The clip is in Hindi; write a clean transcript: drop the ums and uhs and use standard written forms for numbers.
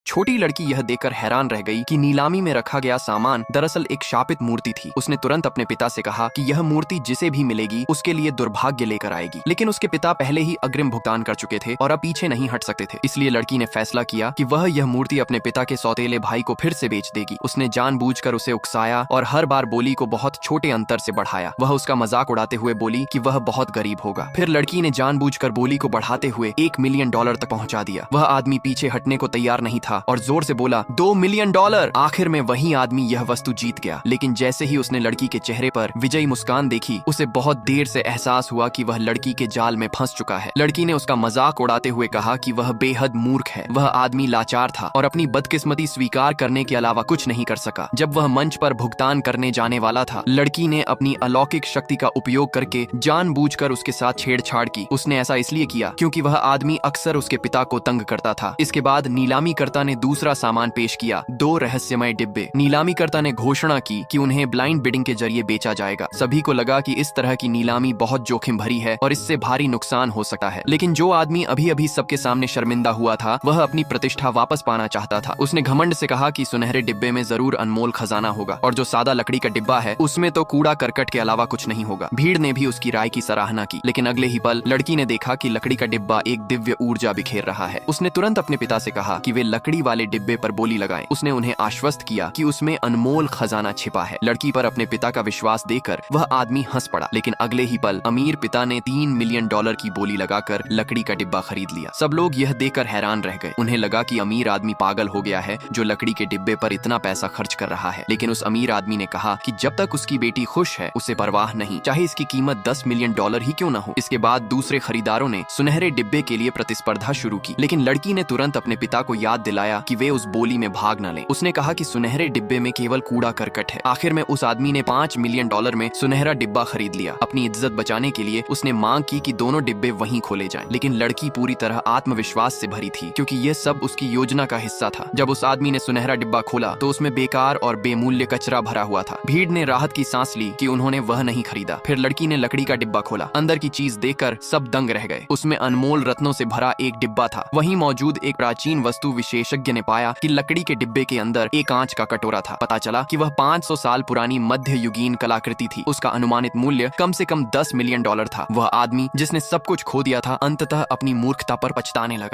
छोटी लड़की यह देखकर हैरान रह गई कि नीलामी में रखा गया सामान दरअसल एक शापित मूर्ति थी। उसने तुरंत अपने पिता से कहा कि यह मूर्ति जिसे भी मिलेगी उसके लिए दुर्भाग्य लेकर आएगी। लेकिन उसके पिता पहले ही अग्रिम भुगतान कर चुके थे और अब पीछे नहीं हट सकते थे। इसलिए लड़की ने फैसला किया कि वह यह मूर्ति अपने पिता के सौतेले भाई को फिर से बेच देगी। उसने जानबूझकर उसे उकसाया और हर बार बोली को बहुत छोटे अंतर से बढ़ाया। वह उसका मजाक उड़ाते हुए बोली कि वह बहुत गरीब होगा। फिर लड़की ने जानबूझकर बोली को बढ़ाते हुए $1 मिलियन तक पहुंचा दिया। वह आदमी पीछे हटने को तैयार नहीं था और जोर से बोला $2 मिलियन। आखिर में वही आदमी यह वस्तु जीत गया। लेकिन जैसे ही उसने लड़की के चेहरे पर विजयी मुस्कान देखी, उसे बहुत देर से एहसास हुआ कि वह लड़की के जाल में फंस चुका है। लड़की ने उसका मजाक उड़ाते हुए कहा कि वह बेहद मूर्ख है। वह आदमी लाचार था और अपनी बदकिस्मती स्वीकार करने के अलावा कुछ नहीं कर सका। जब वह मंच पर भुगतान करने जाने वाला था, लड़की ने अपनी अलौकिक शक्ति का उपयोग करके जानबूझकर उसके साथ छेड़छाड़ की। उसने ऐसा इसलिए किया क्योंकि वह आदमी अक्सर उसके पिता को तंग करता था। इसके बाद नीलामीकर्ता ने दूसरा सामान पेश किया, 2 रहस्यमय डिब्बे। नीलामीकर्ता ने घोषणा की कि उन्हें ब्लाइंड बिडिंग के जरिए बेचा जाएगा। सभी को लगा कि इस तरह की नीलामी बहुत जोखिम भरी है और इससे भारी नुकसान हो सकता है। लेकिन जो आदमी अभी अभी सबके सामने शर्मिंदा हुआ था, वह अपनी प्रतिष्ठा वापस पाना चाहता था। उसने घमंड से कहा कि सुनहरे डिब्बे में जरूर अनमोल खजाना होगा और जो सादा लकड़ी का डिब्बा है उसमें तो कूड़ा करकट के अलावा कुछ नहीं होगा। भीड़ ने भी उसकी राय की सराहना की। लेकिन अगले ही पल लड़की ने देखा कि लकड़ी का डिब्बा एक दिव्य ऊर्जा बिखेर रहा है। उसने तुरंत अपने पिता से कहा कि वे लकड़ी वाले डिब्बे पर बोली लगाएं। उसने उन्हें आश्वस्त किया कि उसमें अनमोल खजाना छिपा है। लड़की पर अपने पिता का विश्वास देकर वह आदमी हंस पड़ा। लेकिन अगले ही पल अमीर पिता ने $3 मिलियन की बोली लगाकर लकड़ी का डिब्बा खरीद लिया। सब लोग यह देखकर हैरान रह गए। उन्हें लगा कि अमीर आदमी पागल हो गया है जो लकड़ी के डिब्बे पर इतना पैसा खर्च कर रहा है। लेकिन उस अमीर आदमी ने कहा कि जब तक उसकी बेटी खुश है उसे परवाह नहीं, चाहे इसकी कीमत $10 मिलियन ही क्यों न हो। इसके बाद दूसरे खरीदारों ने सुनहरे डिब्बे के लिए प्रतिस्पर्धा शुरू की। लेकिन लड़की ने तुरंत अपने पिता को याद दिलाया कि वे उस बोली में भाग न लें। उसने कहा कि सुनहरे डिब्बे में केवल कूड़ा करकट है। आखिर में उस आदमी ने $5 मिलियन में सुनहरा डिब्बा खरीद लिया। अपनी इज्जत बचाने के लिए उसने मांग की कि दोनों डिब्बे वहीं खोले जाएं। लेकिन लड़की पूरी तरह आत्मविश्वास से भरी थी क्योंकि यह सब उसकी योजना का हिस्सा था। जब उस आदमी ने सुनहरा डिब्बा खोला तो उसमें बेकार और बेमूल्य कचरा भरा हुआ था। भीड़ ने राहत की सांस ली कि उन्होंने वह नहीं खरीदा। फिर लड़की ने लकड़ी का डिब्बा खोला। अंदर की चीज देखकर सब दंग रह गए। उसमें अनमोल रत्नों से भरा एक डिब्बा था। वहीं मौजूद एक प्राचीन वस्तु विशेषज्ञ ने पाया कि लकड़ी के डिब्बे के अंदर एक कांच का कटोरा था। पता चला कि वह 500 साल पुरानी मध्य युगीन कलाकृति थी। उसका अनुमानित मूल्य कम से कम $10 मिलियन था। वह आदमी जिसने सब कुछ खो दिया था, अंततः अपनी मूर्खता पर पछताने लगा।